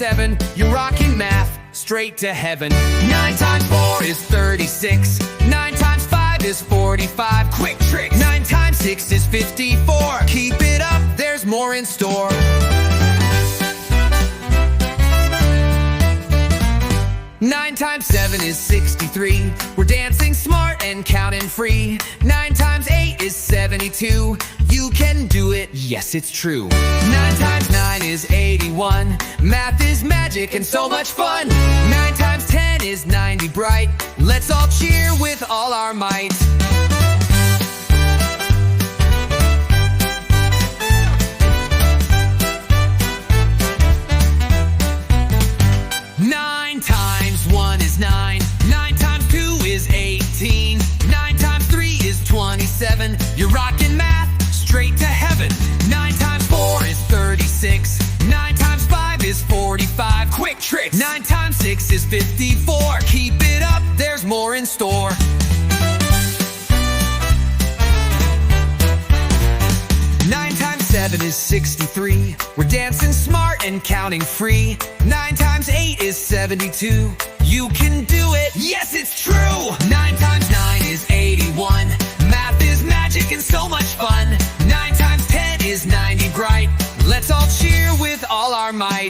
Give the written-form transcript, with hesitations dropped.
7, you're rocking math straight to heaven. 9 times 4 is 36. 9 times 5 is 45. Quick tricks. 9 times 6 is 54. Keep it up, there's more in store. 9 times 7 is 63. We're dancing smart and counting free. 9 times 8 is 72. You can do it, yes, it's true. 9 times 9 is 81. Math is magic and so much fun. 9 times 10 is 90 bright. Let's all cheer with all our might. 9 times 1 is 9. 9 times 2 is 18. 9 times 3 is 27. You're rocking math straight to heaven. 9 times 4 is 36. 9 times 5 is 45. Quick tricks. 9 times 6 is 54. Keep it up, there's more in store. 9 times 7 is 63. We're dancing smart and counting free. 9 times 8 is 72. You can do it, yes, it's true. 9 times 9 is 81. Math is magic and so much fun. 9 times 10 is 90 bright. Let's all cheer with all our might.